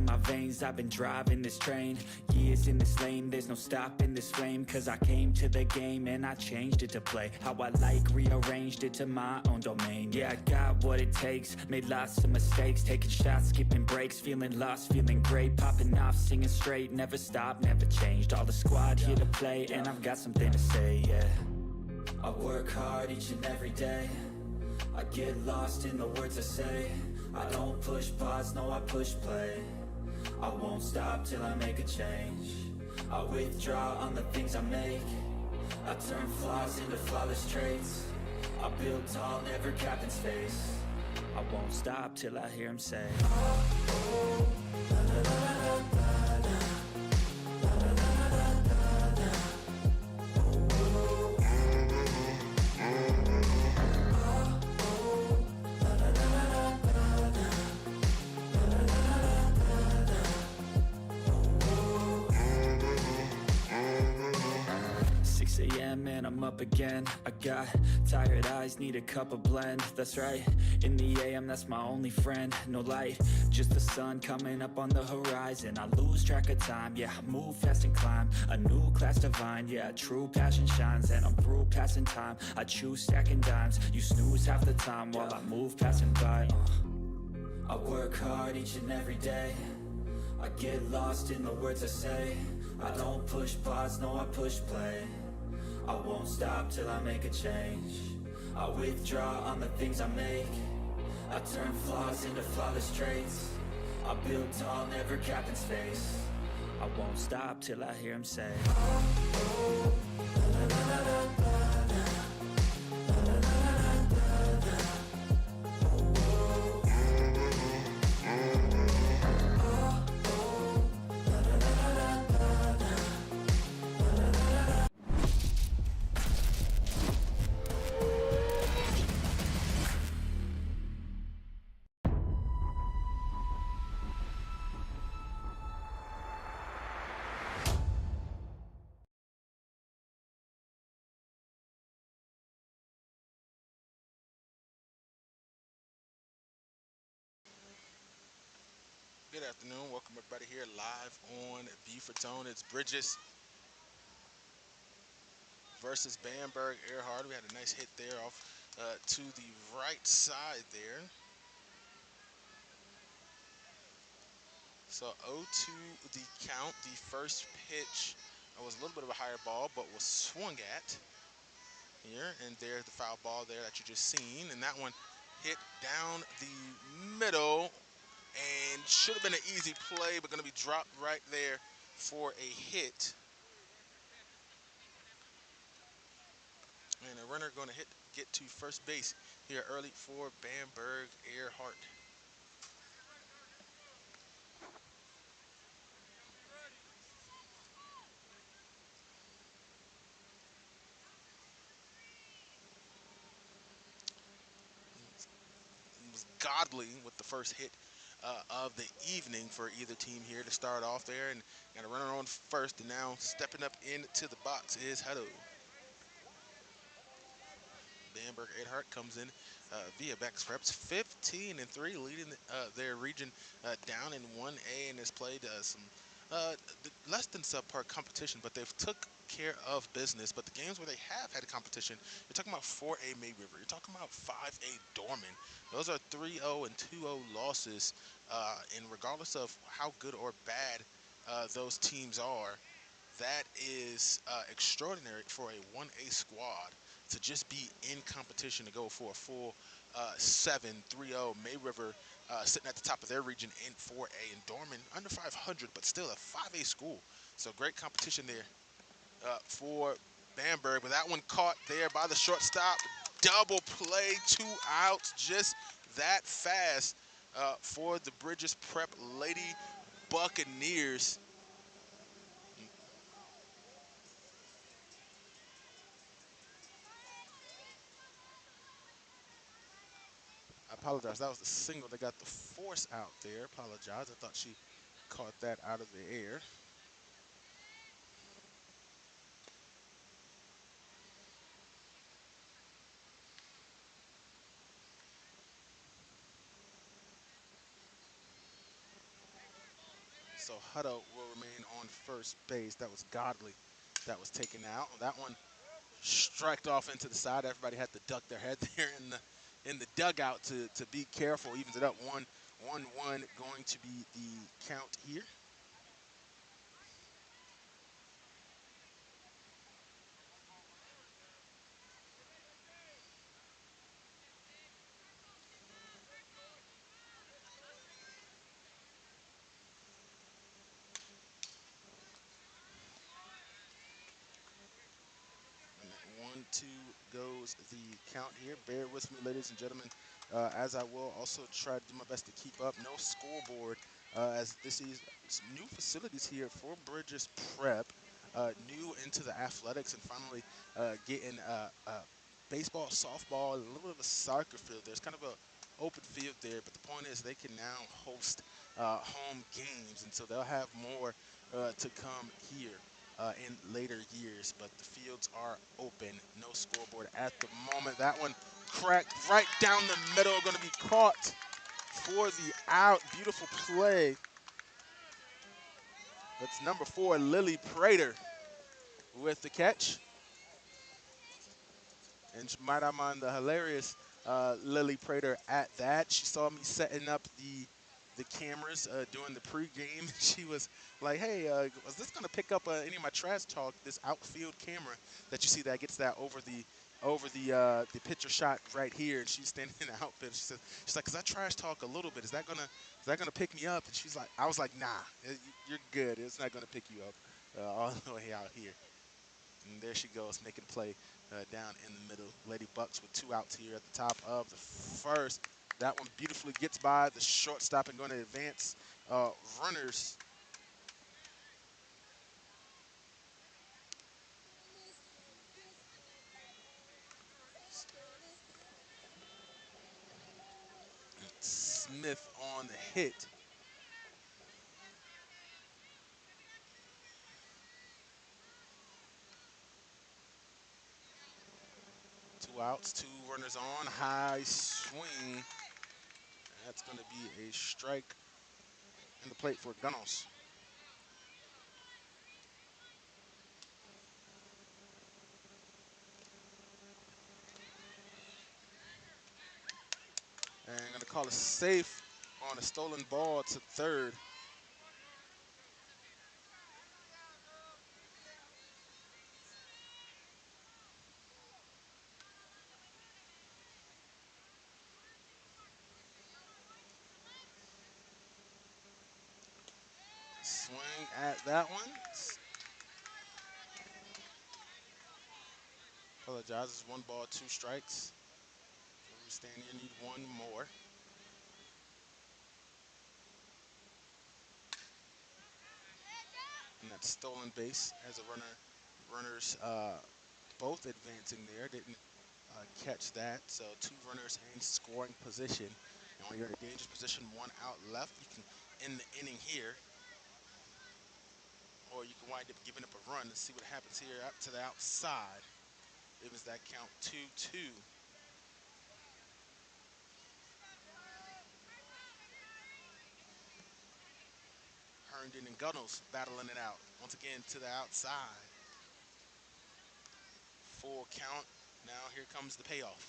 in my veins, I've been driving this train. Years in this lane, there's no stopping this flame. Cause I came to the game and I changed it to play how I like, rearranged it to my own domain. Yeah, I got what it takes, made lots of mistakes, taking shots, skipping breaks, feeling lost, feeling great, popping off, singing straight, never stopped, never changed. All the squad here to play, and I've got something to say, yeah. I work hard each and every day, I get lost in the words I say. I don't push pause, no, I push play. I won't stop till I make a change. I withdraw on the things I make. I turn flaws into flawless traits. I build tall, never capped in space. I won't stop till I hear him say, oh, oh, la, la, la, la, la, la. And I'm up again. I got tired eyes, need a cup of blend. That's right, in the AM, that's my only friend. No light, just the sun coming up on the horizon. I lose track of time, yeah, I move fast and climb a new class divine, yeah, true passion shines. And I'm through passing time, I choose stacking dimes. You snooze half the time while I move passing by. I work hard each and every day, I get lost in the words I say. I don't push pause, no, I push play. I won't stop till I make a change. I withdraw on the things I make. I turn flaws into flawless traits. I build tall, never capped in space. I won't stop till I hear him say, oh, oh, la, la, la, la, la, la. Good afternoon. Welcome everybody here live on Beaufort Zone. It's Bridges versus Bamberg-Ehrhardt. We had a nice hit there off to the right side there. So 0-2 the count. The first pitch was a little bit of a higher ball, but was swung at here. And there's the foul ball there that you just seen. And that one hit down the middle. And should have been an easy play, but going to be dropped right there for a hit. And a runner going to get to first base here early for Bamberg-Ehrhardt. It was godly with the first hit of the evening for either team here to start off there. And got a runner on first, and now stepping up into the box is Hutto. Bamberg-Ehrhardt comes in via backs preps, 15-3, leading their region down in 1A, and has played some less than subpar competition, but they've took care of business. But the games where they have had competition, you're talking about 4A May River, you're talking about 5A Dorman. Those are 3-0 and 2-0 losses, and regardless of how good or bad those teams are, that is extraordinary for a 1A squad to just be in competition, to go for a full 7-3-0. May River sitting at the top of their region in 4A, and Dorman under 500, but still a 5A school. So great competition there for Bamberg. But that one caught there by the shortstop. Double play, 2 outs, just that fast for the Bridges Prep Lady Buccaneers. I apologize. That was the single that got the force out there. Apologize. I thought she caught that out of the air. So Hutto will remain on first base. That was Godley that was taken out. That one striked off into the side. Everybody had to duck their head there in the dugout to be careful. Evens it up 1-1 going to be the count here. And 1-2 goes the count here. Bear with me, ladies and gentlemen, as I will also try to do my best to keep up. No scoreboard as this is some new facilities here for Bridges Prep. New into the athletics and finally getting baseball, softball, and a little bit of a soccer field. There's kind of a open field there, but the point is they can now host home games, and so they'll have more to come here in later years. But the fields are open. No scoreboard at the moment. That one cracked right down the middle, going to be caught for the out. Beautiful play. That's number 4, Lily Prater, with the catch. And might I mind the hilarious Lily Prater at that. She saw me setting up the cameras during the pregame. She was like, "Hey, was this gonna pick up any of my trash talk? This outfield camera that you see that gets that over the picture shot right here." And she's standing in the outfield. She's like, "Cause I trash talk a little bit. Is that gonna pick me up?" And she's like, "I was like, nah, you're good. It's not gonna pick you up all the way out here." And there she goes, making a play down in the middle. Lady Bucks with 2 outs here at the top of the first. That one beautifully gets by the shortstop and going to advance runners. Smith on the hit. 2 outs, 2 runners on. High swing. That's going to be a strike in the plate for Gunnels. And going to call a safe on a stolen ball to third. Swing at that one. Apologizes. 1 ball, 2 strikes. So we stand here, need 1 more. And that stolen base as a runners both advancing there. Didn't catch that. So 2 runners in scoring position. And when you're in a dangerous position, 1 out left, you can end the inning here. Or you can wind up giving up a run. Let's see what happens here out to the outside. It was that count 2-2. Herndon and Gunnels battling it out. Once again to the outside. Full count. Now here comes the payoff.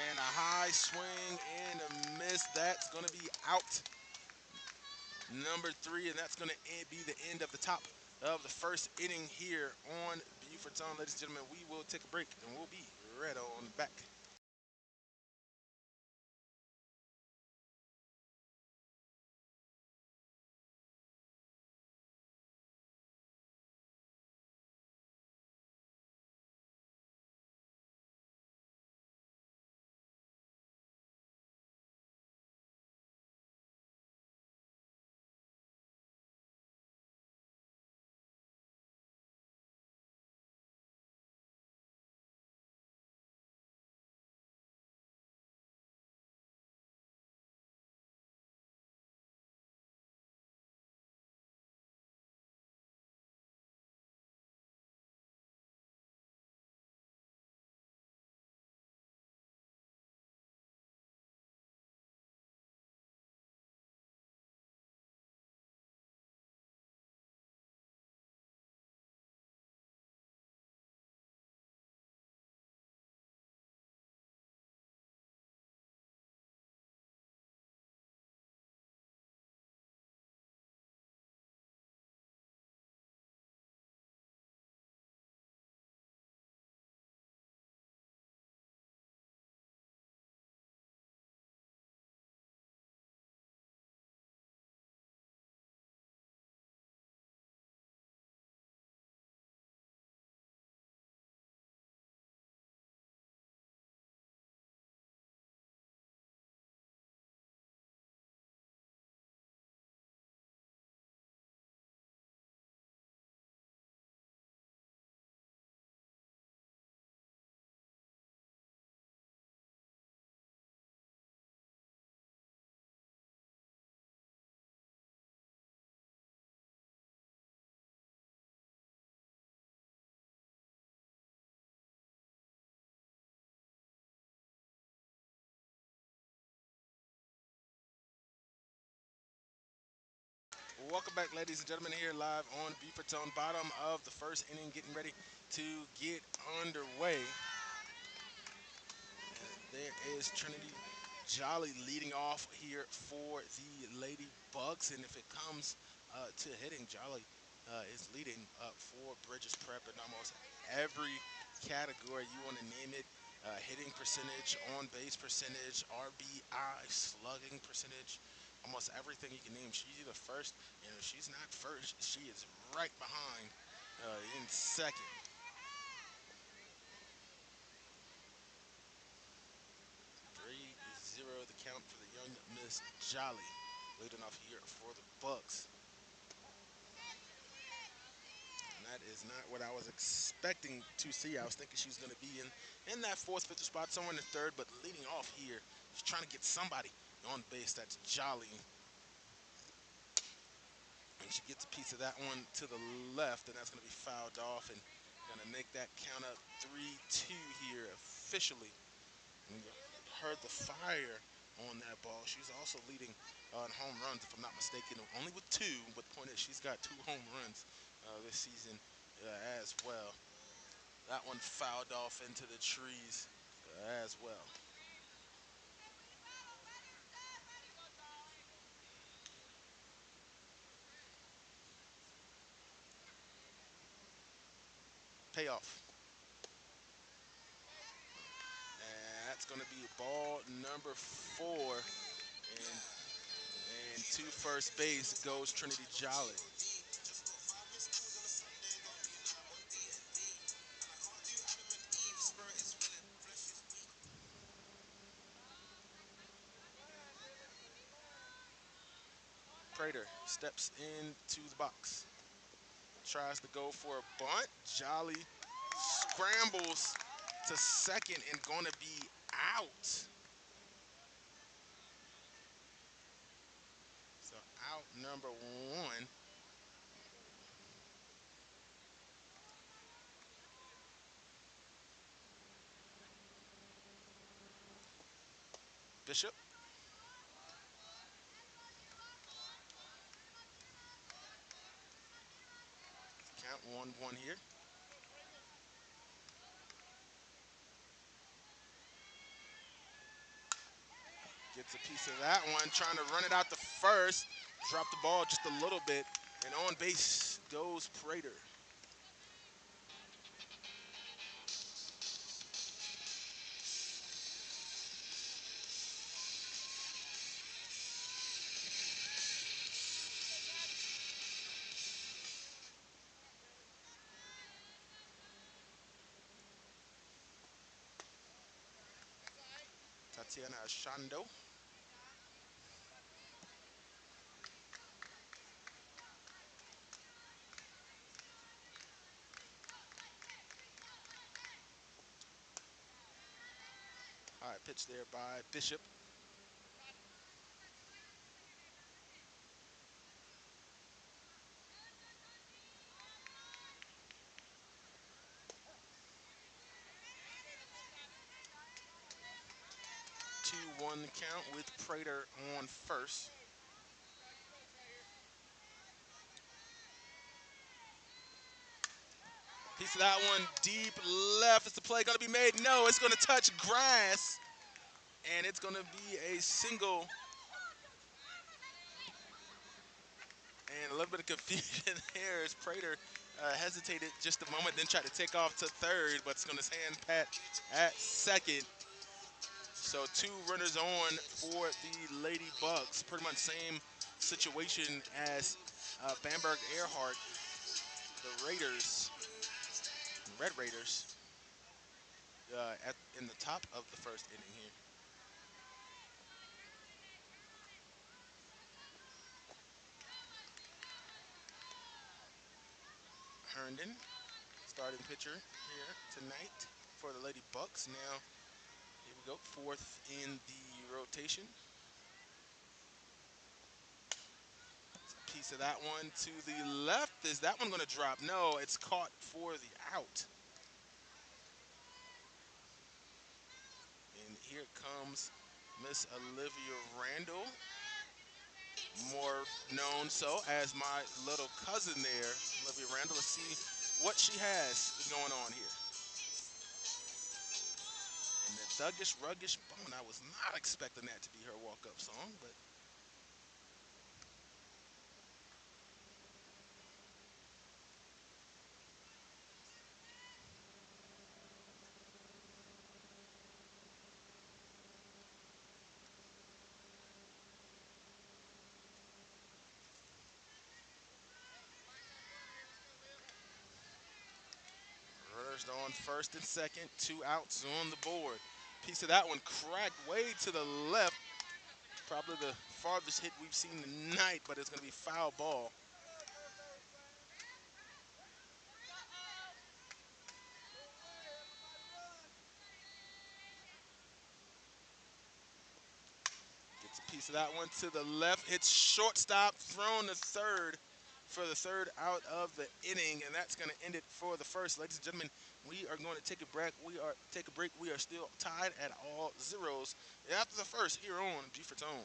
And a high swing and a miss. That's going to be out. Number 3, and that's going to be the end of the top of the first inning here on Beaufort's Own. Ladies and gentlemen, we will take a break, and we'll be right on back. Welcome back, ladies and gentlemen, here live on Beaufort Zone, bottom of the first inning, getting ready to get underway. There is Trinity Jolly leading off here for the Lady Bucks, and if it comes to hitting, Jolly is leading for Bridges Prep in almost every category you want to name it. Hitting percentage, on base percentage, RBI, slugging percentage, almost everything you can name. She's either first, and if she's not first, she is right behind in second. 3-0 the count for the young Miss Jolly, leading off here for the Bucks. And that is not what I was expecting to see. I was thinking she was going to be in that fourth, fifth spot, somewhere in the third, but leading off here, she's trying to get somebody on base. That's Jolly. And she gets a piece of that one to the left, and that's going to be fouled off and going to make that count up 3-2 here officially. And you heard the fire on that ball. She's also leading in home runs, if I'm not mistaken, only with two. But the point is, she's got 2 home runs this season as well. That one fouled off into the trees as well. Payoff. And that's going to be ball number 4. And to first base goes Trinity Jolly. Prater steps into the box. Tries to go for a bunt. Jolly scrambles to second and going to be out. So out number 1. Bishop count 1-1 here. Gets a piece of that one, trying to run it out to first. Drop the ball just a little bit, and on base goes Prater. Tatiana Shando. All right, pitch there by Bishop. 2-1 count with Prater on first. Piece of that one deep left. Is the play going to be made? No, it's going to touch grass, and it's going to be a single. And a little bit of confusion there as Prater hesitated just a moment, then tried to take off to third, but it's going to hand pat at second. So 2 runners on for the Lady Bucks. Pretty much same situation as Bamberg-Ehrhardt, the Raiders, Red Raiders, in the top of the first inning here. Herndon, starting pitcher here tonight for the Lady Bucks. Now, here we go, 4th in the rotation. Piece of that one to the left. Is that one going to drop? No, it's caught for the out. And here comes Miss Olivia Randall. known so as my little cousin there, Olivia Randall. Let's see what she has going on here. And the Thuggish Ruggish Bone. I was not expecting that to be her walk-up song, but runners on first and second, 2 outs on the board. Piece of that one cracked way to the left. Probably the farthest hit we've seen tonight, but it's going to be foul ball. Gets a piece of that one to the left. Hits shortstop, thrown to third for the third out of the inning, and that's going to end it for the first. Ladies and gentlemen, we are going to take a break. We are still tied at all zeros after the first here on Beaufort's Own.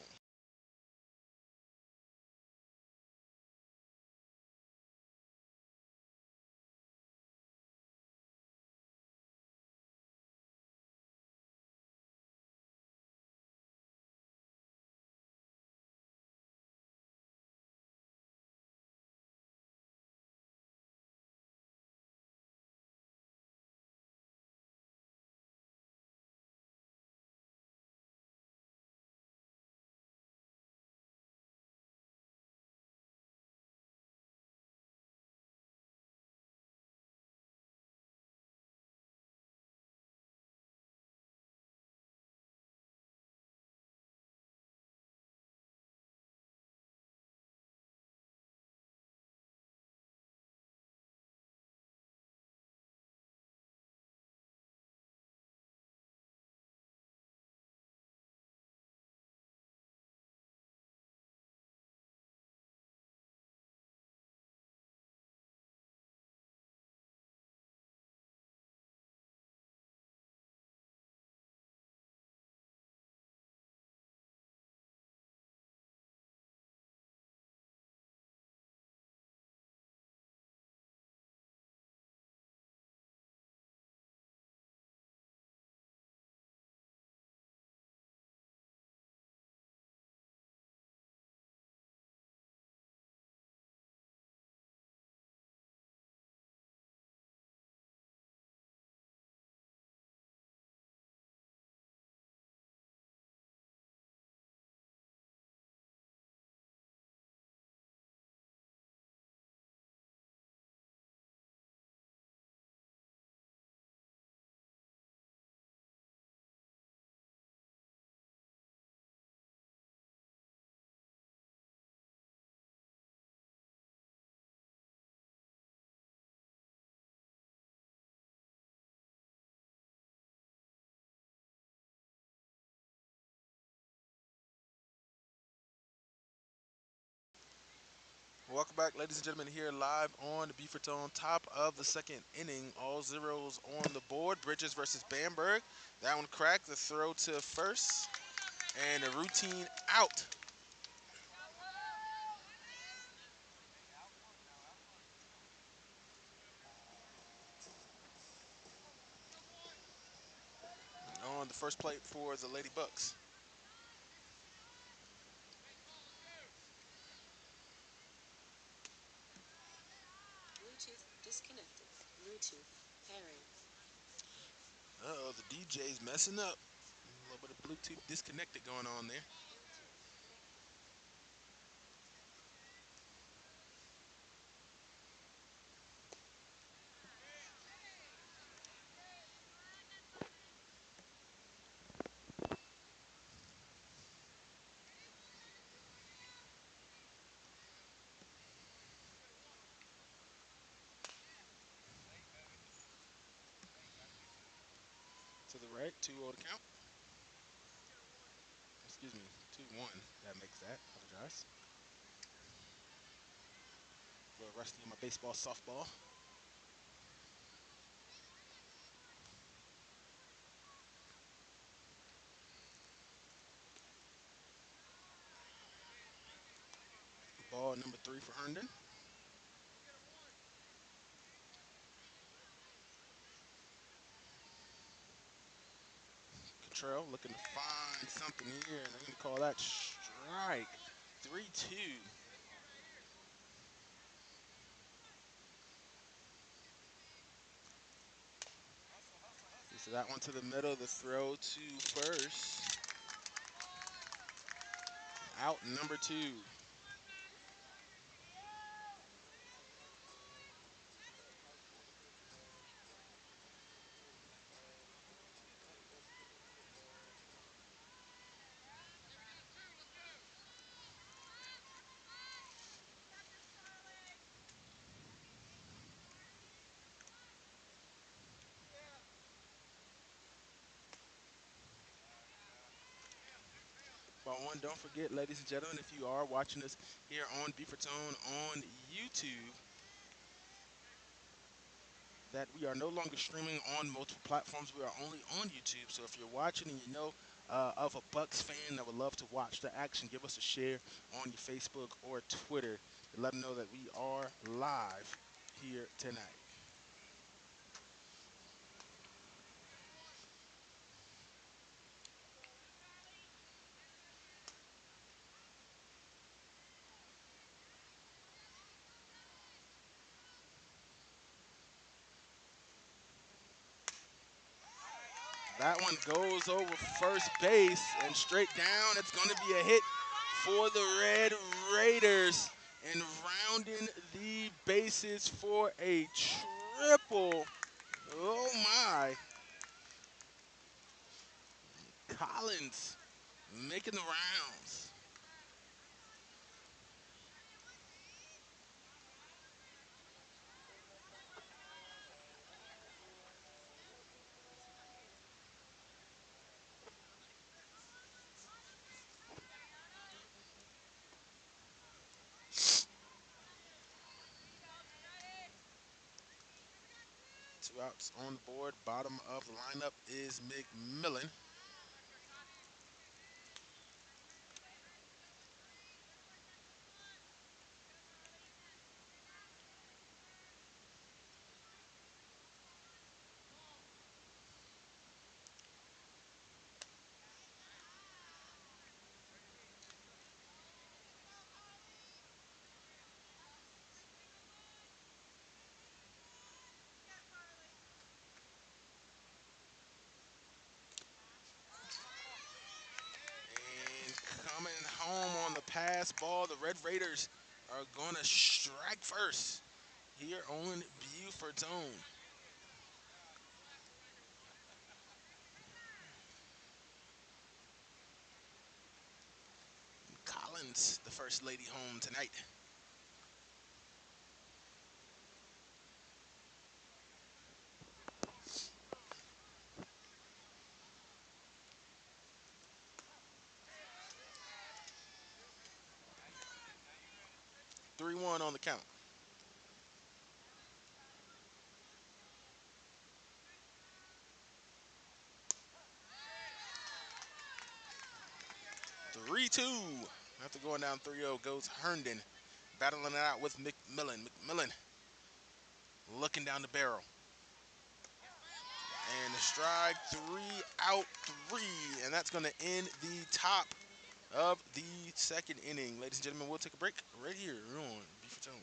Welcome back, ladies and gentlemen, here live on the Beaufort on top of the second inning. All zeros on the board. Bridges versus Bamberg. That one cracked. The throw to first. And a routine out. On the first plate for the Lady Bucks. Bluetooth disconnected. Bluetooth pairing. Uh-oh, the DJ's messing up. A little bit of Bluetooth disconnected going on there. To the right, 2-0 to count. Excuse me, 2-1. That makes that. Apologize. A little rusty on my baseball, softball. Ball number 3 for Herndon. Cottrell looking to find something here, and they're going to call that strike. 3-2. So that one to the middle, the throw to first. Out number 2. Ball one, don't forget, ladies and gentlemen, if you are watching us here on Beaufort Zone on YouTube, that we are no longer streaming on multiple platforms. We are only on YouTube. So if you're watching and you know of a Bucks fan that would love to watch the action, give us a share on your Facebook or Twitter to let them know that we are live here tonight. That one goes over first base and straight down. It's going to be a hit for the Red Raiders. And rounding the bases for a triple. Oh my. Collins making the rounds. Two outs on the board. Bottom of the lineup is McMillan. And coming home on the pass ball, the Red Raiders are going to strike first here on Beaufort Zone. Collins, the first lady home tonight. 3-1 on the count. 3-2. After going down 3-0 goes Herndon. Battling it out with McMillan. McMillan looking down the barrel. And a strike, 3-out, 3. And that's going to end the top of the second inning. Ladies and gentlemen, we'll take a break right here on Beaufort Zone.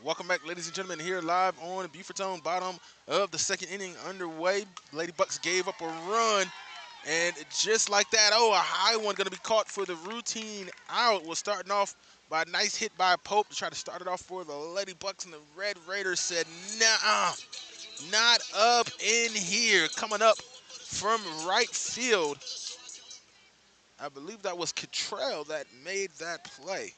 Welcome back, ladies and gentlemen, here live on Beaufort's own bottom of the second inning underway. Lady Bucks gave up a run, and just like that, a high one going to be caught for the routine out. We're starting off by a nice hit by Pope to try to start it off for the Lady Bucks, and the Red Raiders said, nah, not up in here. Coming up from right field, I believe that was Cottrell that made that play.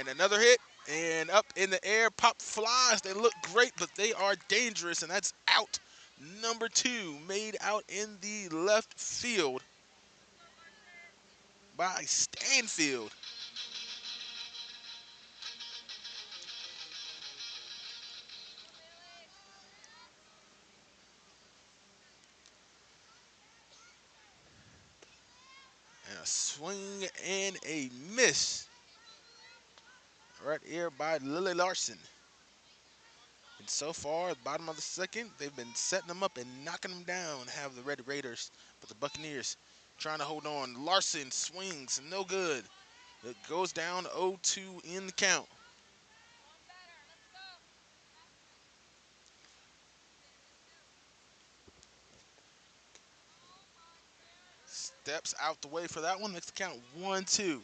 And another hit, and up in the air, pop flies. They look great, but they are dangerous, and that's out. Number 2, made out in the left field by Stanfield. And a swing and a miss right here by Lily Larson. And so far, at the bottom of the second, they've been setting them up and knocking them down, have the Red Raiders, but the Buccaneers trying to hold on. Larson swings, no good. It goes down 0-2 in the count. Steps out the way for that one, makes the count 1-2.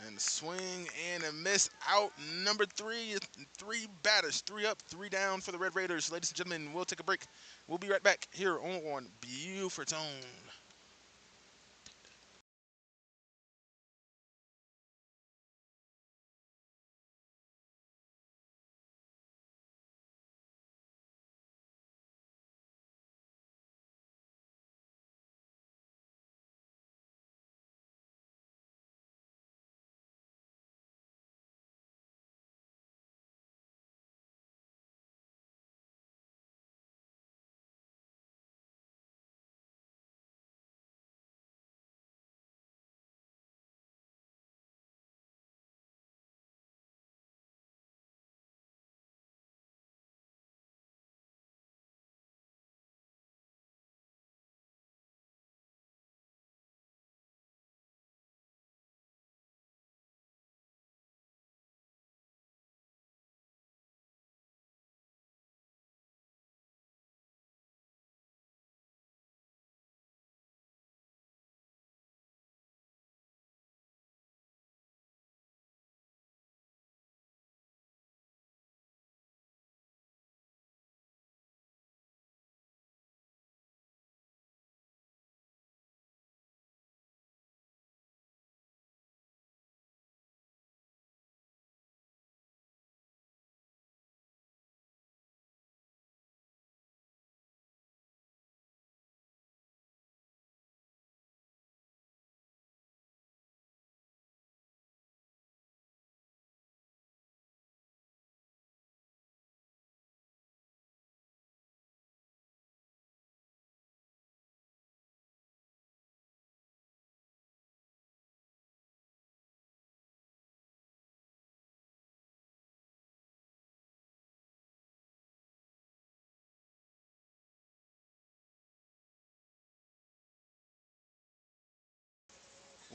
And a swing and a miss out. Number 3, 3 batters, 3 up, 3 down for the Red Raiders. Ladies and gentlemen, we'll take a break. We'll be right back here on Beaufort's own.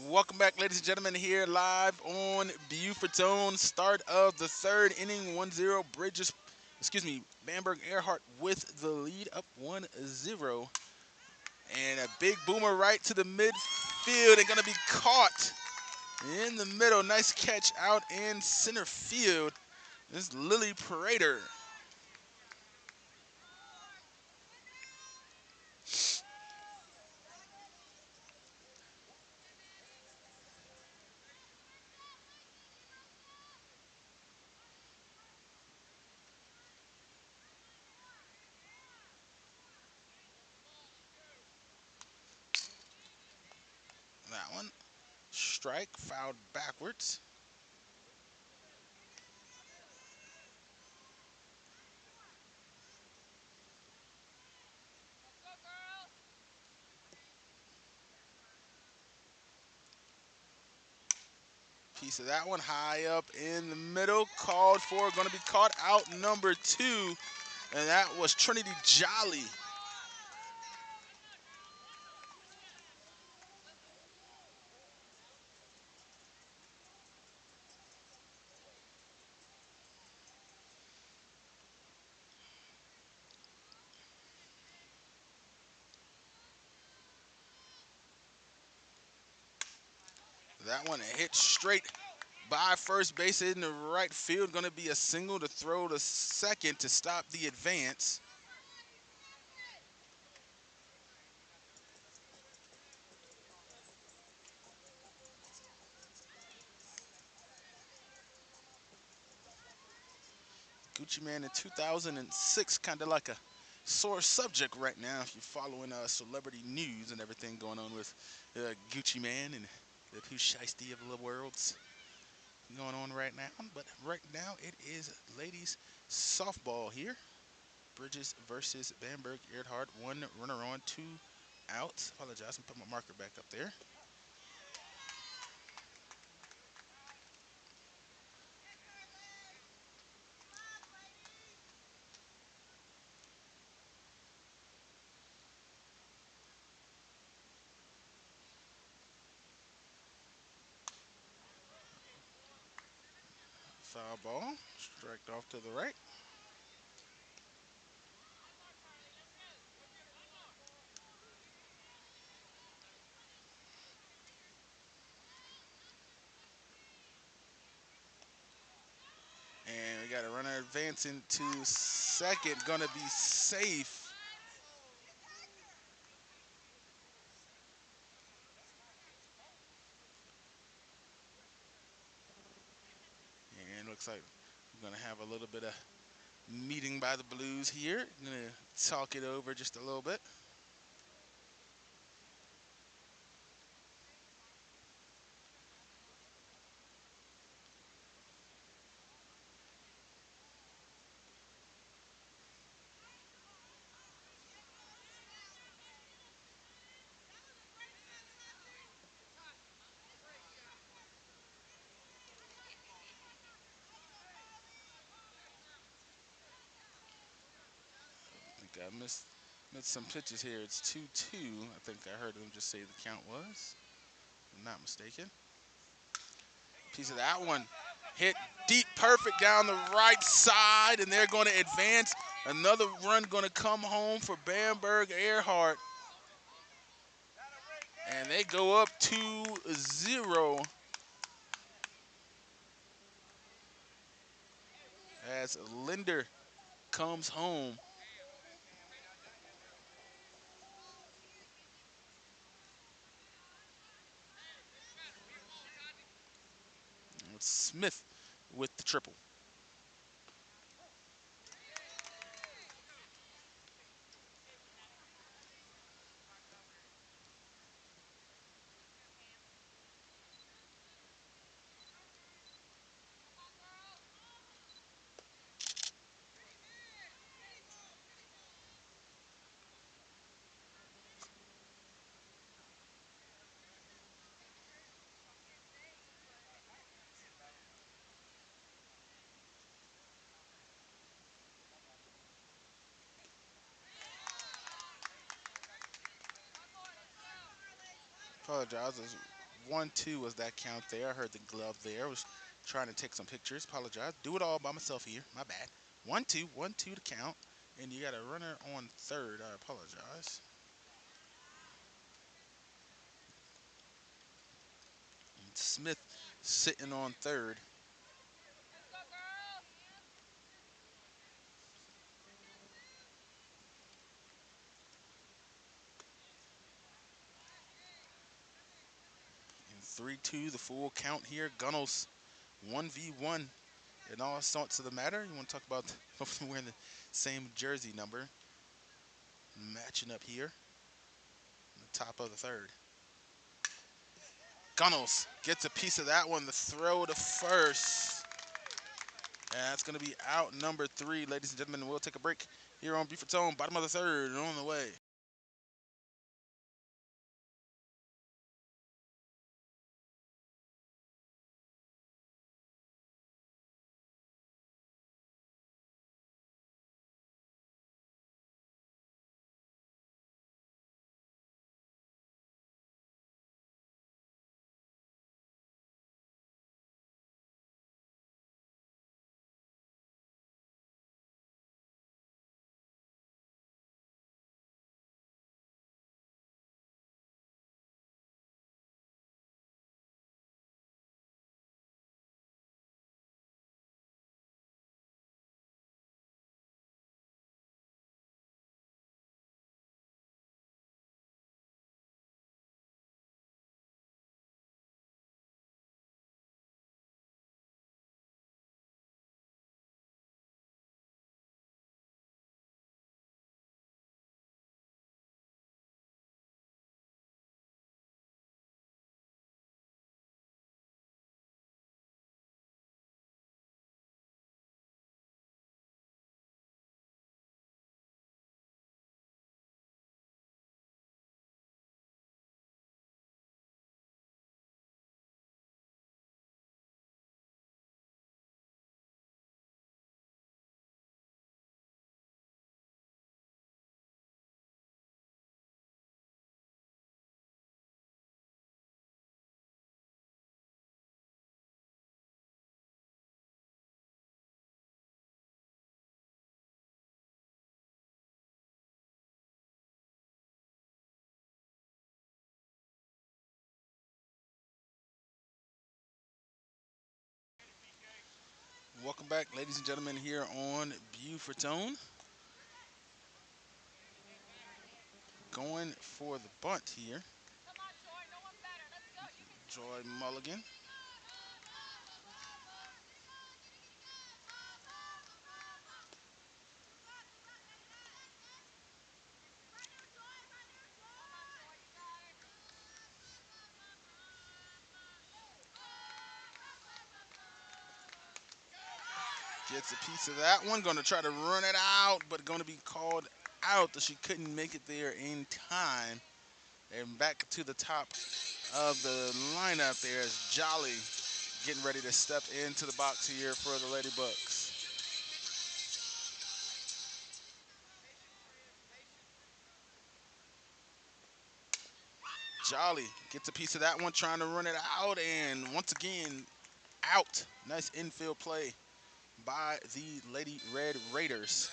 Welcome back, ladies and gentlemen, here live on Beaufort's own. Start of the third inning, 1-0. Bamberg-Ehrhardt with the lead, up 1-0. And a big boomer right to the midfield and going to be caught in the middle. Nice catch out in center field. This is Lily Prater. That one, strike, fouled backwards. Piece of that one high up in the middle, called for, going to be caught out number 2, and that was Trinity Jolly. That one hit straight by first base in the right field. Going to be a single to throw to second to stop the advance. Gucci Man in 2006, kind of like a sore subject right now if you're following celebrity news and everything going on with Gucci Man and the Pooh Shiesty of the worlds going on right now. But right now it is ladies softball here. Bridges versus Bamberg-Ehrhardt. One runner on, two outs. Apologize, and put my marker back up there. Foul ball, striked off to the right. And we got a runner advancing to second, gonna be safe. And looks like we're gonna have a little bit of meeting by the Blues here. Gonna talk it over just a little bit. I think I missed some pitches here. It's 2-2. I think I heard them just say the count was. If I'm not mistaken. Piece of that one hit deep, perfect down the right side, and they're going to advance. Another run going to come home for Bamberg-Ehrhardt. And they go up 2-0 as Linder comes home. It's Smith with the triple. Apologize. 1-2 was that count there. I heard the glove there. I was trying to take some pictures. Apologize. Do it all by myself here. My bad. 1-2, 1-2 to count. And you got a runner on third. I apologize. And Smith sitting on third. And 3-2, the full count here. Gunnels 1v1 in all sorts of the matter. You want to talk about hopefully wearing the same jersey number. Matching up here. In the top of the third. Gunnels gets a piece of that one. The throw to first. And that's going to be out number 3. Ladies and gentlemen, we'll take a break here on Beaufort's Own, bottom of the third, and on the way. Welcome back, ladies and gentlemen, here on Beaufort. Going for the bunt here. Joy Mulligan. Gets a piece of that one. Going to try to run it out, but going to be called out that she couldn't make it there in time. And back to the top of the lineup there is Jolly getting ready to step into the box here for the Lady Bucks. Jolly gets a piece of that one, trying to run it out, and once again, out. Nice infield play by the Lady Red Raiders.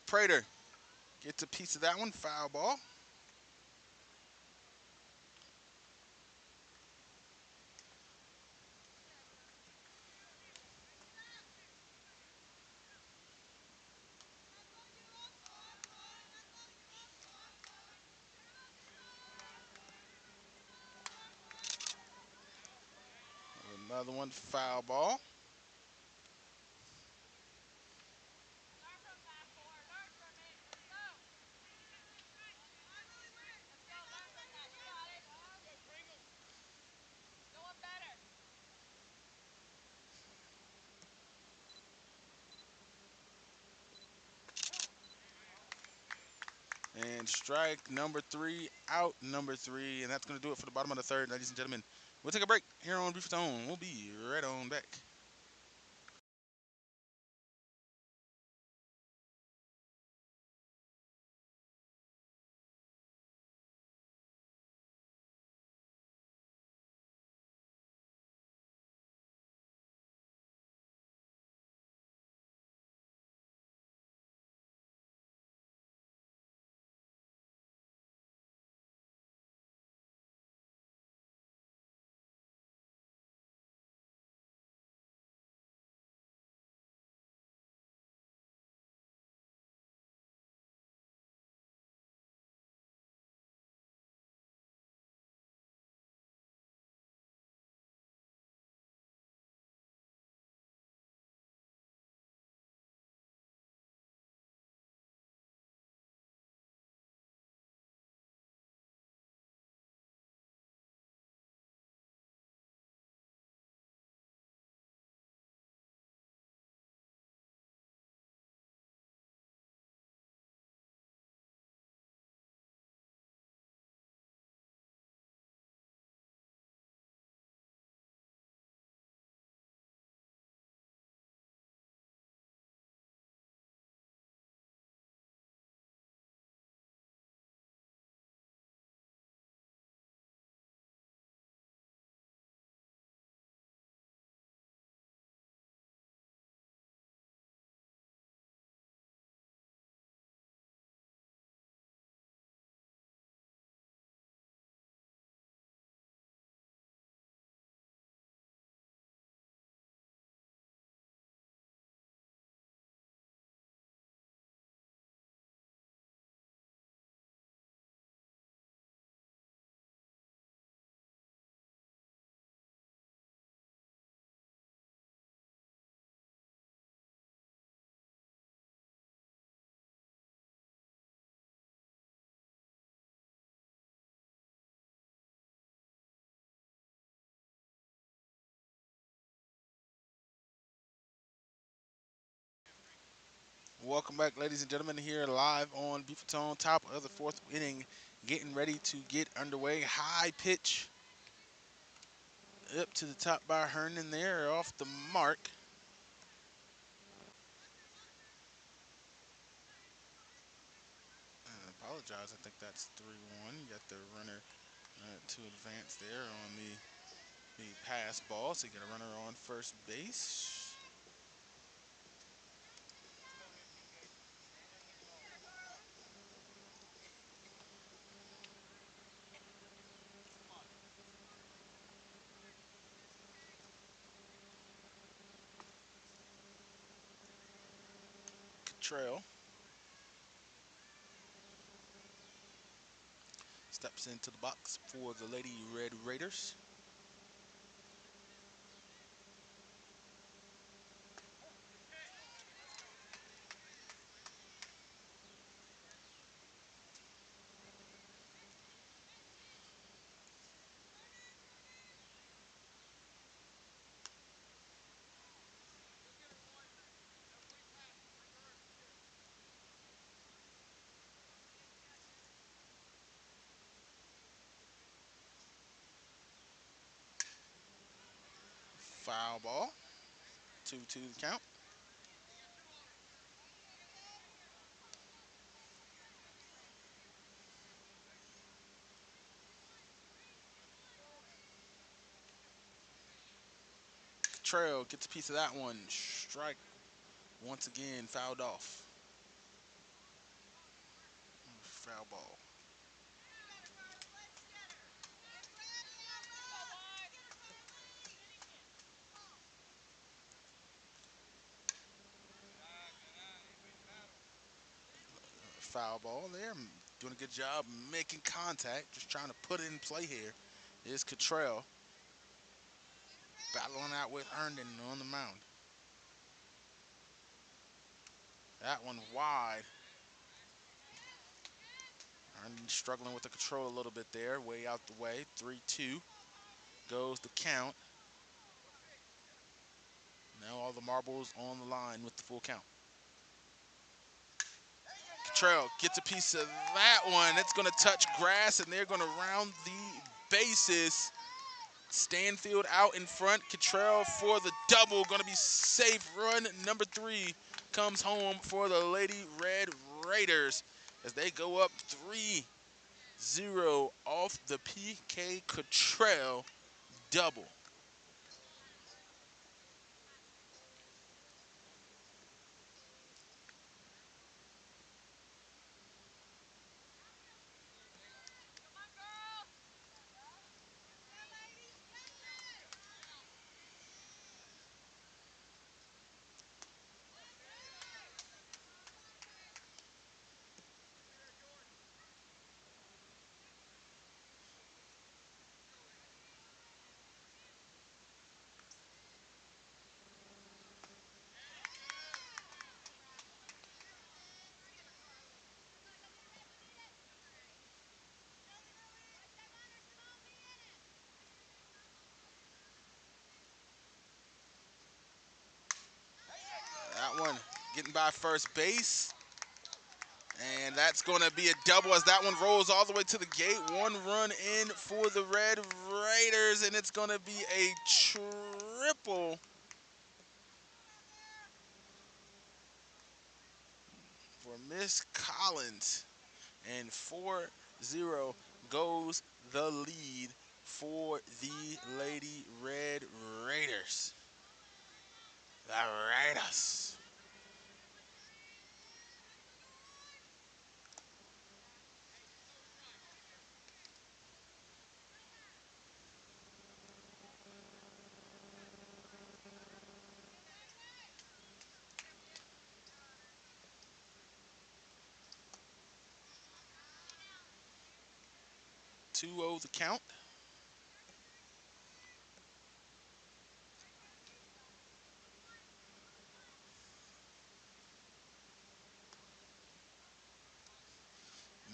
Prater gets a piece of that one, foul ball. Another one, foul ball. And strike number 3, out number 3. And that's going to do it for the bottom of the third, ladies and gentlemen. We'll take a break here on Beaufort. We'll be right on back. Welcome back, ladies and gentlemen, here live on Beaufort. Top of the fourth inning, getting ready to get underway. High pitch up to the top by Herndon there, off the mark. apologize. I think that's 3-1. You got the runner to advance there on the pass ball. So you got a runner on first base. Trail steps into the box for the Lady Red Raiders. Foul ball. 2-2 the count. Trail gets a piece of that one. Strike once again, fouled off. Foul ball. Foul ball there. Doing a good job making contact. Just trying to put it in play here is Cottrell. Battling out with Herndon on the mound. That one wide. Herndon struggling with the control a little bit there. Way out the way. 3-2 goes the count. Now all the marbles on the line with the full count. Cottrell gets a piece of that one. It's going to touch grass, and they're going to round the bases. Stanfield out in front. Cottrell for the double. Going to be safe. Run number 3 comes home for the Lady Red Raiders as they go up 3-0 off the P.K. Cottrell double. That one getting by first base. And that's going to be a double as that one rolls all the way to the gate. 1 run in for the Red Raiders, and it's going to be a triple for Miss Collins. And 4-0 goes the lead for the Lady Red Raiders. The Raiders. Two 0 the count.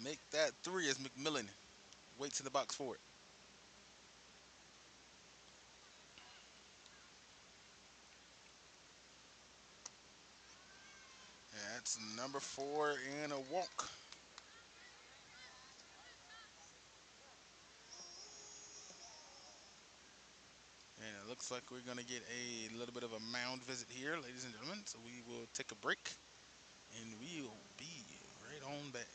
Make that 3 as McMillan waits in the box for it. That's number 4 and a walk. And it looks like we're going to get a little bit of a mound visit here, ladies and gentlemen. So we will take a break, and we'll be right on back.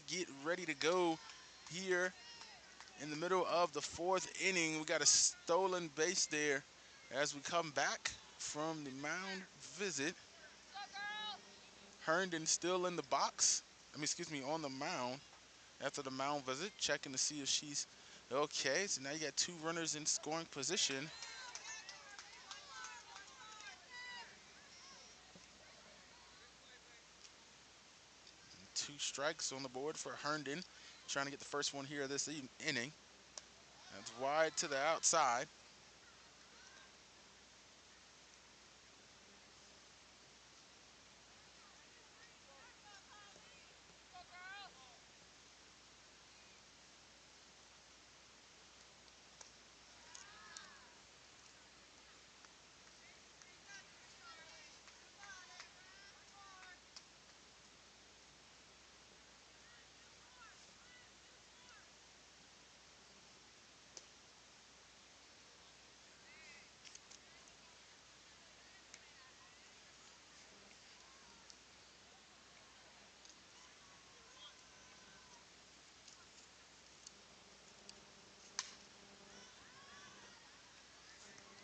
get ready to go here in the middle of the fourth inning. We got a stolen base there as we come back from the mound visit. Herndon still in the box. Excuse me, on the mound after the mound visit, checking to see if she's okay. So now you got two runners in scoring position. Two strikes on the board for Herndon. Trying to get the first one here this inning. That's wide to the outside.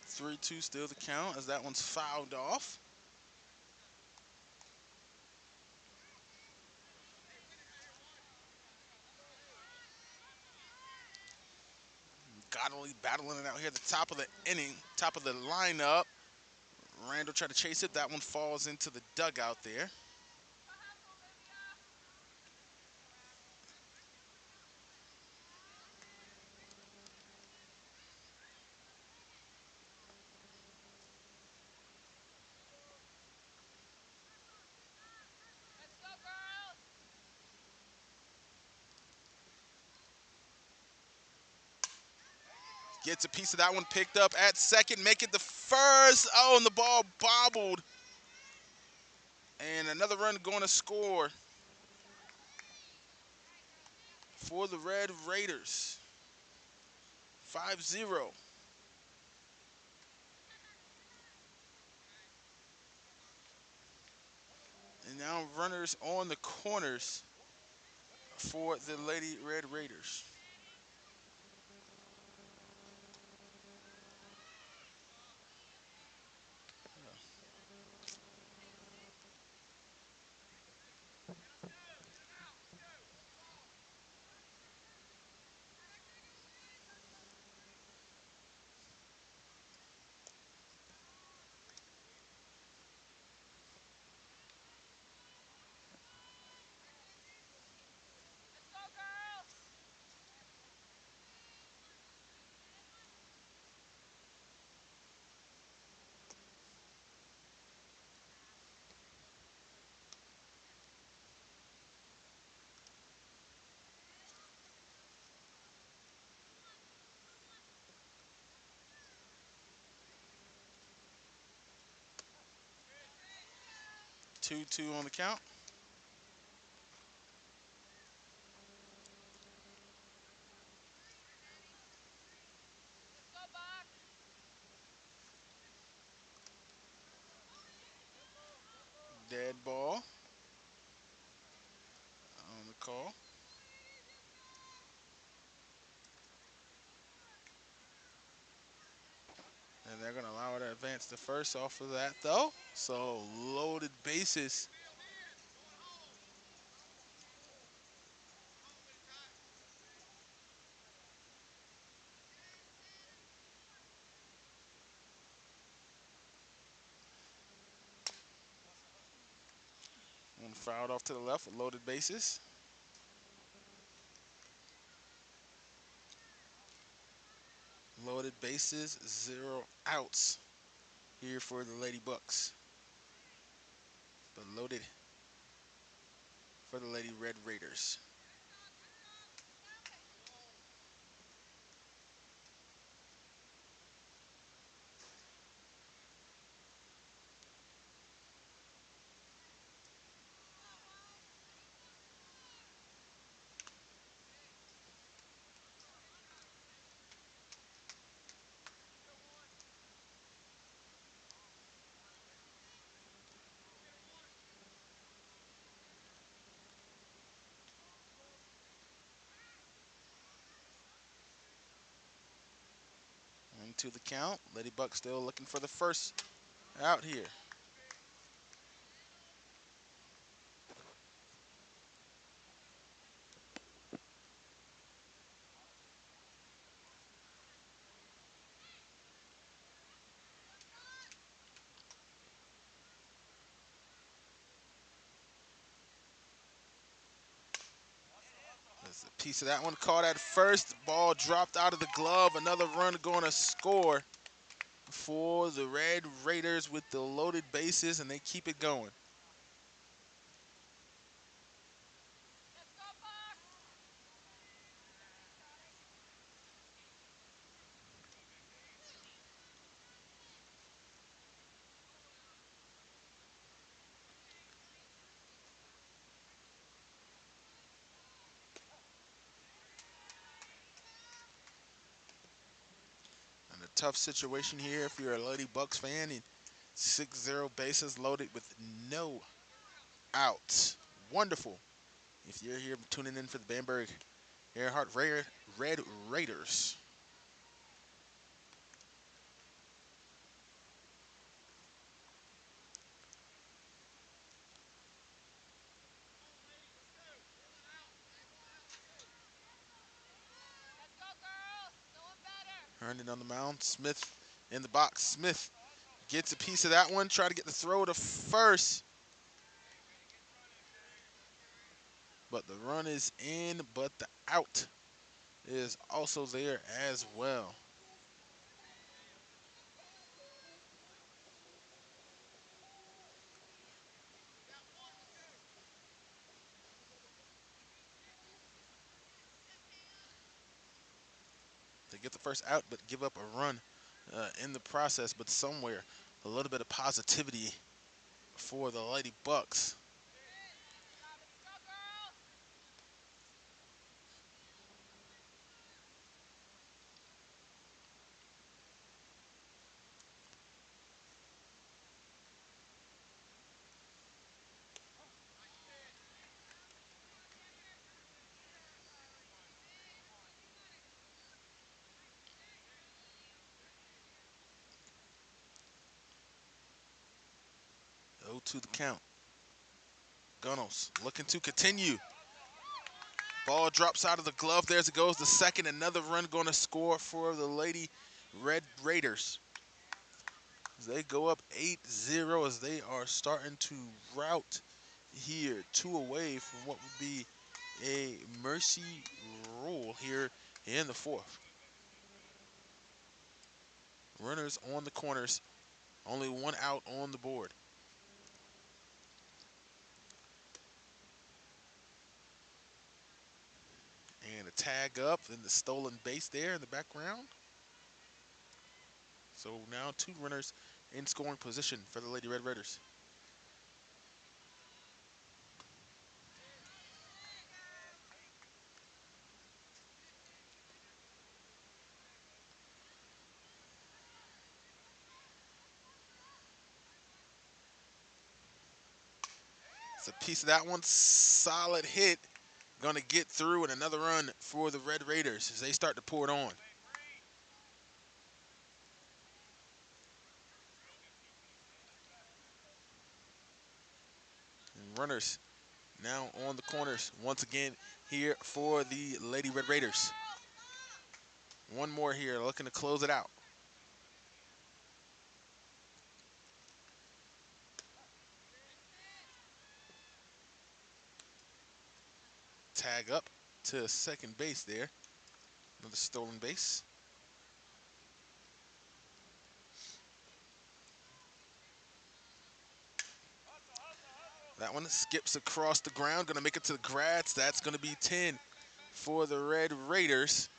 Three-two still the count as that one's fouled off. Godley battling it out here at the top of the inning, top of the lineup. Randall tried to chase it. That one falls into the dugout there. Gets a piece of that one picked up at second, make it the first. Oh, and the ball bobbled. And another run going to score for the Red Raiders. 5-0. And now runners on the corners for the Lady Red Raiders. Two on the count. Dead ball on the call. And they're going to allow her to advance to first off of that, though. So loaded bases. One fouled off to the left with loaded bases. Loaded bases, 0 outs here for the Lady Bucks. But loaded for the Lady Red Raiders. 2 the count. Lady Buck still looking for the first out here. There's a piece of that one caught at first. Ball dropped out of the glove. Another run going to score for the Red Raiders with the loaded bases, and they keep it going. And a tough situation here if you're a Lady Bucks fan. And 6-0 bases loaded with no outs. Wonderful. If you're here tuning in for the Bamberg-Ehrhardt Red Raiders. Herndon on the mound. Smith in the box. Smith gets a piece of that one. Try to get the throw to first. But the run is in, but the out is also there as well. They get the first out, but give up a run in the process. But somewhere, a little bit of positivity for the Lady Bucks. Oh, to the count. Gunnels looking to continue. Ball drops out of the glove. There it goes. The second, another run going to score for the Lady Red Raiders. As they go up 8-0 as they are starting to rout here. 2 away from what would be a mercy rule here in the 4th. Runners on the corners. Only 1 out on the board. And a tag up in the stolen base there in the background. So now 2 runners in scoring position for the Lady Red Raiders. It's a piece of that one. Solid hit. Going to get through, and another run for the Red Raiders as they start to pour it on. And runners now on the corners once again here for the Lady Red Raiders. One more here, looking to close it out. Tag up to second base there. Another stolen base. That one skips across the ground, going to make it to the grass. That's going to be 10 for the Red Raiders.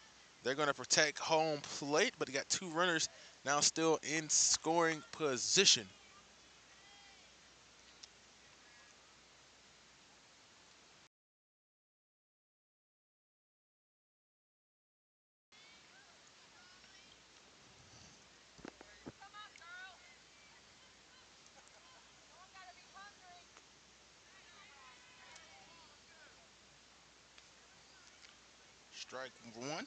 They're going to protect home plate, but they got 2 runners now still in scoring position. Strike 1.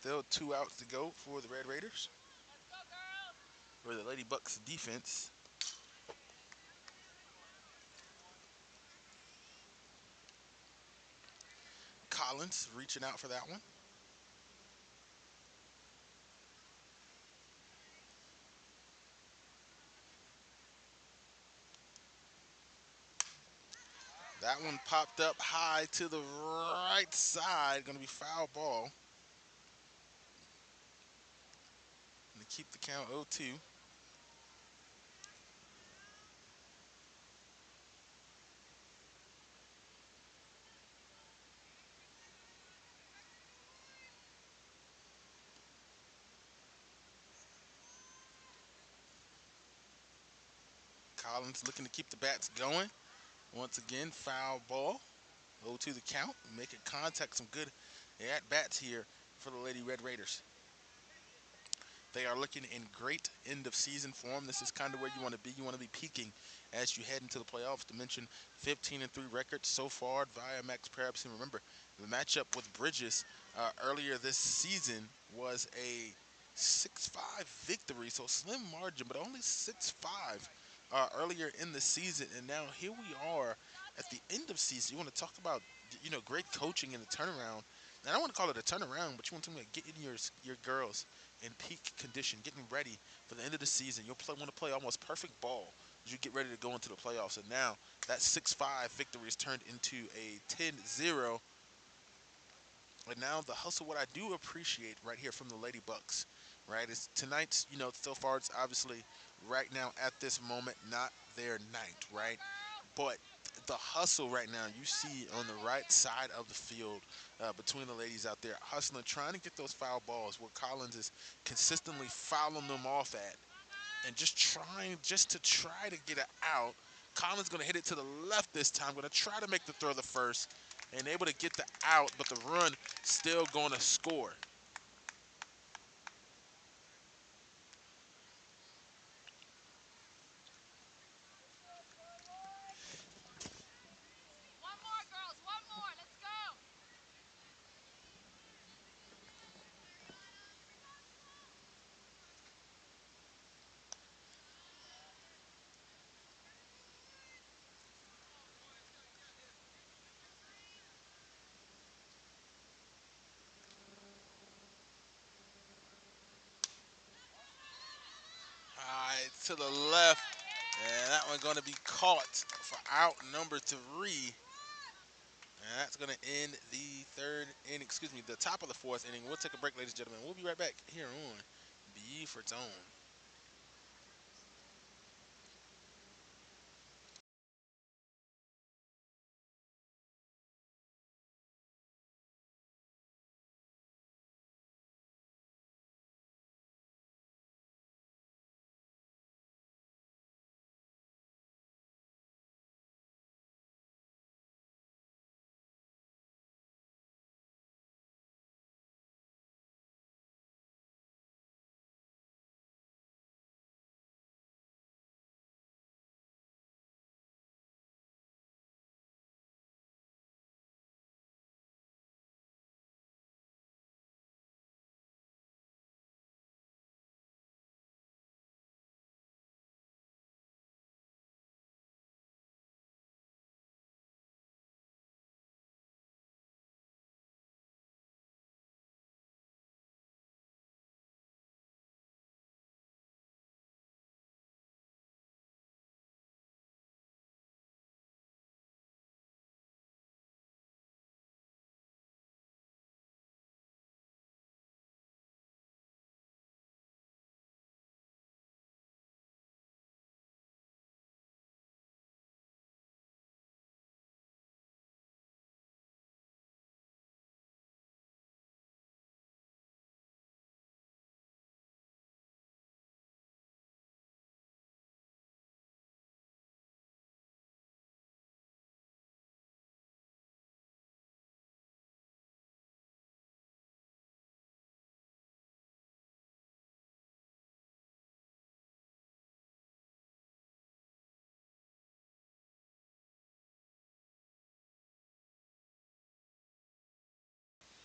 Still 2 outs to go for the Red Raiders. For the Lady Bucks defense. Collins reaching out for that one. That one popped up high to the right side. Going to be foul ball. Going to keep the count 0-2. Collins looking to keep the bats going. Once again, foul ball. 0-2 the count. Making contact. Some good at-bats here for the Lady Red Raiders. They are looking in great end-of-season form. This is kind of where you want to be. You want to be peaking as you head into the playoffs. To mention 15-3 record so far via Max Preps. And remember, the matchup with Bridges earlier this season was a 6-5 victory, so slim margin, but only 6-5 earlier in the season. And now here we are at the end of season. You want to talk about great coaching in the turnaround. And I don't want to call it a turnaround, but you want to get in your girls in peak condition, getting ready for the end of the season. You'll want to play almost perfect ball as you get ready to go into the playoffs. And now that 6-5 victory is turned into a 10-0. And now the hustle, what I do appreciate right here from the Lady Bucks, right, is tonight's, so far it's obviously right now at this moment not their night, right? But the hustle right now you see on the right side of the field between the ladies out there hustling, trying to get those foul balls where Collins is consistently fouling them off at and just to try to get it out. Collins going to hit it to the left this time, going to try to make the throw the first and able to get the out, but the run still going to score. All right, to the left, and that one going to be caught for out number 3. And that's going to end the the top of the 4th inning. We'll take a break, ladies and gentlemen. We'll be right back here on Beaufort's Own.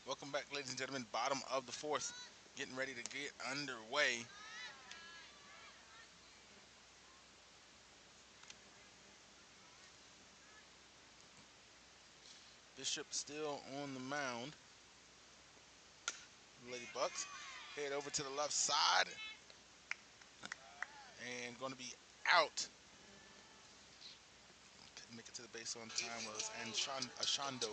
Welcome back, ladies and gentlemen. Bottom of the fourth, getting ready to get underway. Bishop still on the mound. Lady Bucks head over to the left side and going to be out. Couldn't make it to the base on time was Ashando.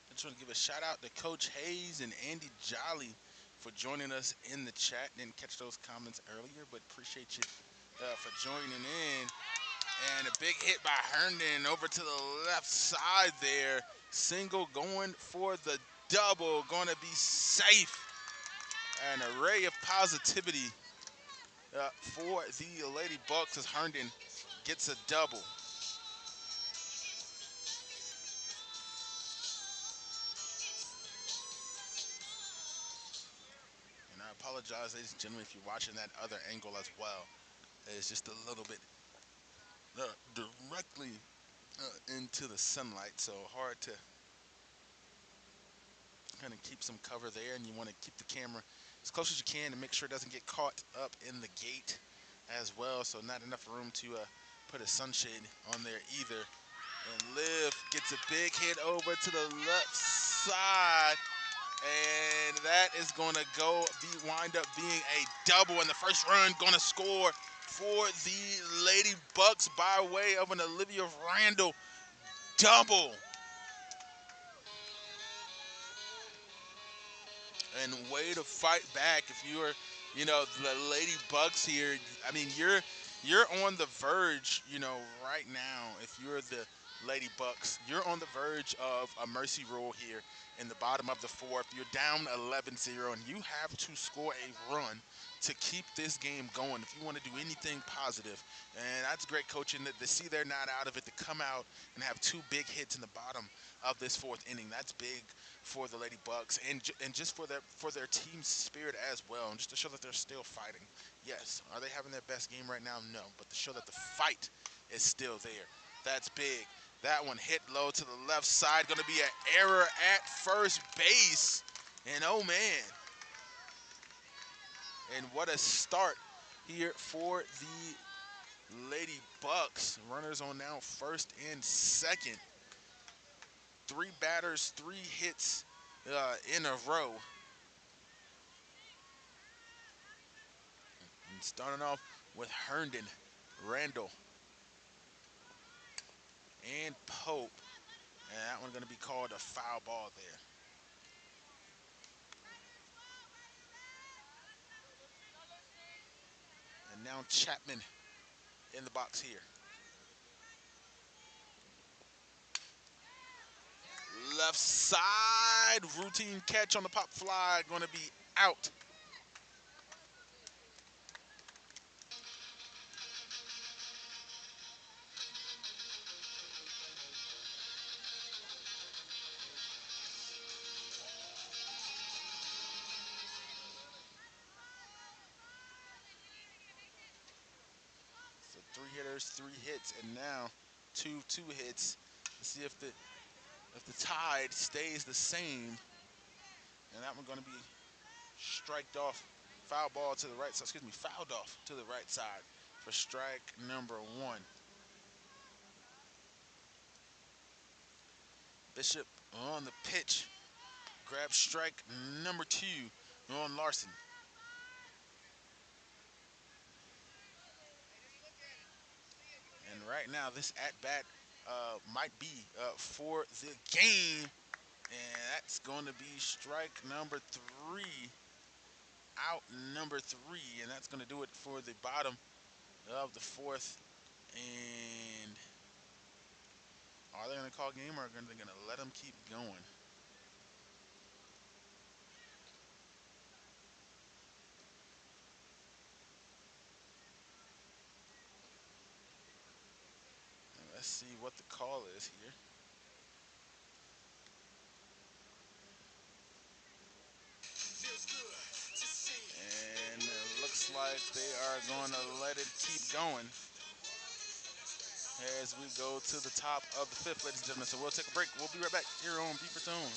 I just want to give a shout out to Coach Hayes and Andy Jolly for joining us in the chat. Didn't catch those comments earlier, but appreciate you for joining in. And a big hit by Herndon over to the left side there. Single going for the double. Going to be safe. An array of positivity for the Lady Bucks as Herndon gets a double. And I apologize, ladies and gentlemen, if you're watching that other angle as well. It's just a little bit directly into the sunlight, so hard to kind of keep some cover there, and you want to keep the camera as close as you can to make sure it doesn't get caught up in the gate as well, so not enough room to put a sunshade on there either. And Liv gets a big hit over to the left side, and that is going to wind up being a double, and the first run going to score for the Lady Bucks by way of an Olivia Randall double. And way to fight back if you are, the Lady Bucks here. I mean, you're on the verge, right now. If you're the Lady Bucks, you're on the verge of a mercy rule here in the bottom of the fourth. You're down 11-0, and you have to score a run to keep this game going if you want to do anything positive. And that's great coaching to see they're not out of it, to come out and have two big hits in the bottom of this fourth inning. That's big for the Lady Bucks, and just for their team spirit as well, and just to show that they're still fighting. Yes, are they having their best game right now? No, but to show that the fight is still there. That's big. That one hit low to the left side. Going to be an error at first base, and oh man, and what a start here for the Lady Bucks. Runners on now, first and second. Three batters, three hits in a row. And starting off with Herndon, Randall, and Pope. And that one's going to be called a foul ball there. And now Chapman in the box here. Left side, routine catch on the pop fly, going to be out. So three hitters, three hits, and now two hits. Let's see if the tide stays the same. And that one's going to be striked off, foul ball to the right side, fouled off to the right side for strike number one. Bishop on the pitch, grabs strike number two on Larson. And right now, this at-bat might be for the game. And that's going to be strike number three, out number three. And that's going to do it for the bottom of the fourth And are they going to call game, or are they going to let them keep going? And let's see what the call is here. And it looks like they are going to let it keep going as we go to the top of the fifth, ladies and gentlemen. So we'll take a break. We'll be right back here on Beaufort Zone.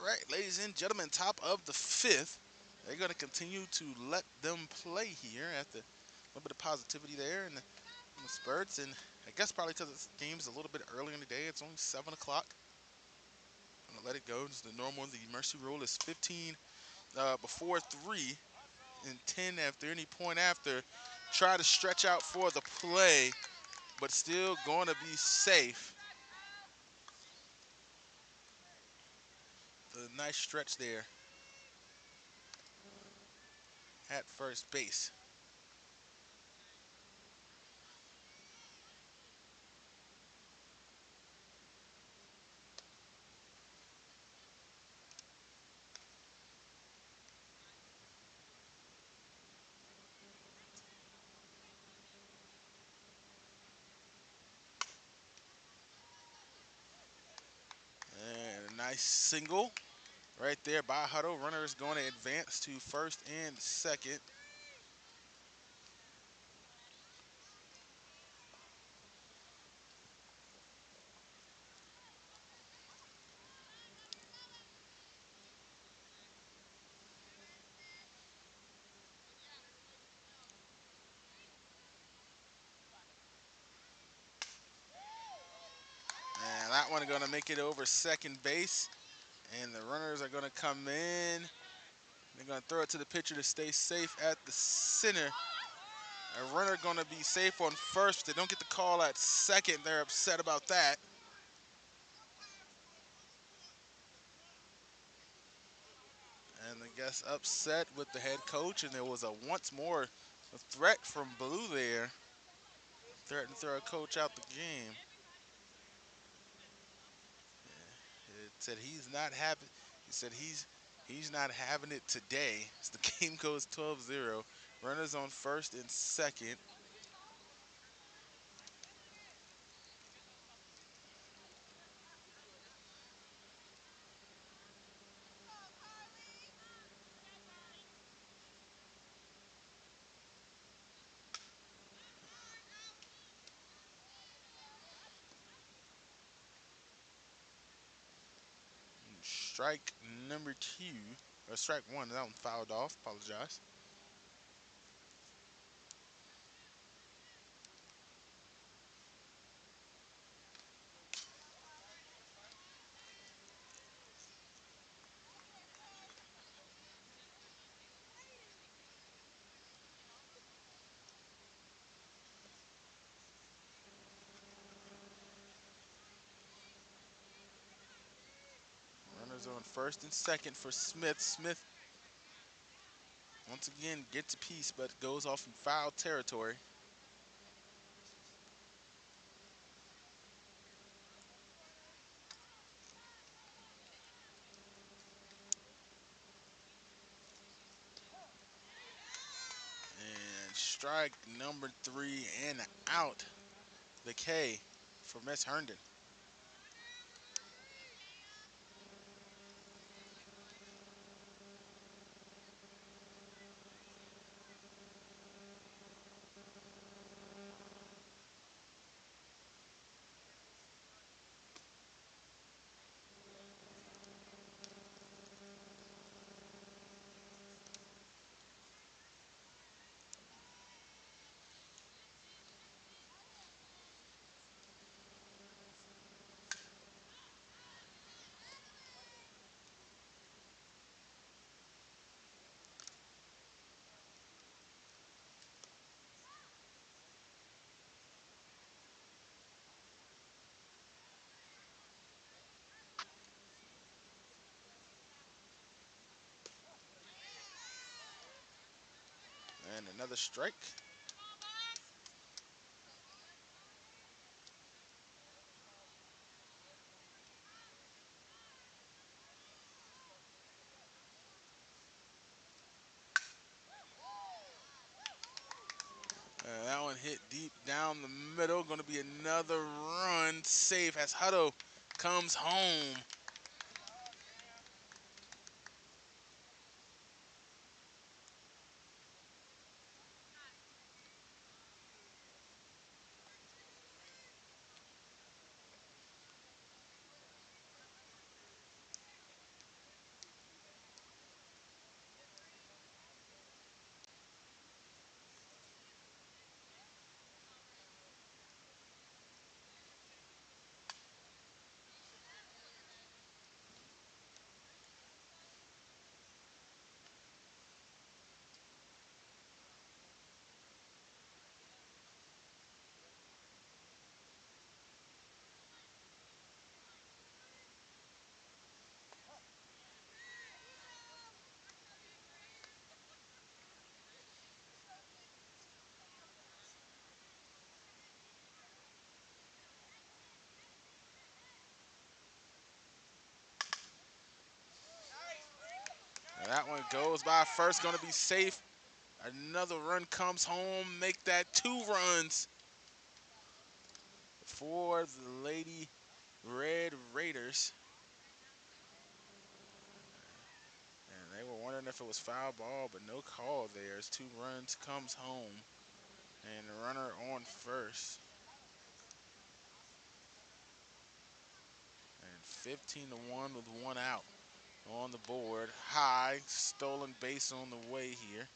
All right, ladies and gentlemen, top of the fifth. They're going to continue to let them play here at the little bit of positivity there and the spurts. And I guess probably because this game's a little bit early in the day. It's only 7 o'clock. I'm going to let it go. It's the normal. The mercy rule is 15 before 3 and 10 after any point after. Try to stretch out for the play, but still going to be safe. A nice stretch there at first base. And a nice single right there by Huddle. Runner is going to advance to first and second. And that one going to make it over second base. And the runners are going to come in. They're going to throw it to the pitcher to stay safe at the center. A runner going to be safe on first. If they don't get the call at second, they're upset about that. And I guess upset with the head coach. And there was a once more a threat from Blue there. Threatening to throw a coach out the game. It said he's not having. He said he's not having it today. So the game goes 12-0. Runners on first and second. Strike number 2. Or strike one. That one fouled off. Apologize. Runners on first and second for Smith. Smith once again gets a piece, but goes off in foul territory. And strike number 3 and out. The K for Miss Herndon. And another strike. That one hit deep down the middle. Going to be another run. Safe as Hutto comes home. And that one goes by first. Going to be safe. Another run comes home. Make that 2 runs for the Lady Red Raiders. And they were wondering if it was foul ball, but no call there. As 2 runs comes home. And the runner on first. And 15-1 with 1 out on the board. High stolen base on the way here.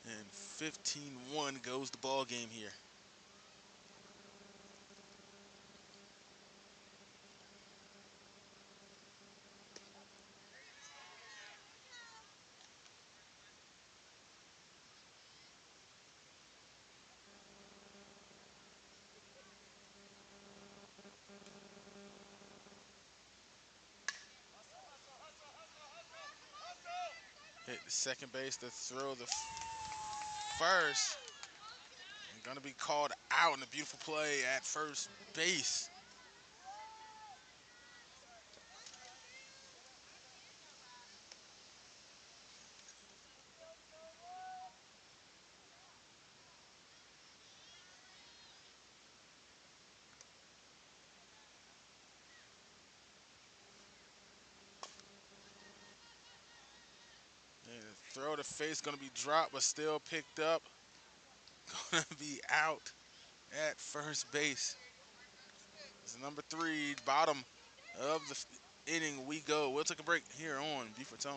And 15-1 goes the ball game here. Hit the second base to throw the first. And gonna be called out in a beautiful play at first base. And the throw to face gonna be dropped, but still picked up. Gonna be out at first base. It's number 3, bottom of the inning we go. We'll take a break here on Beaufort Tone.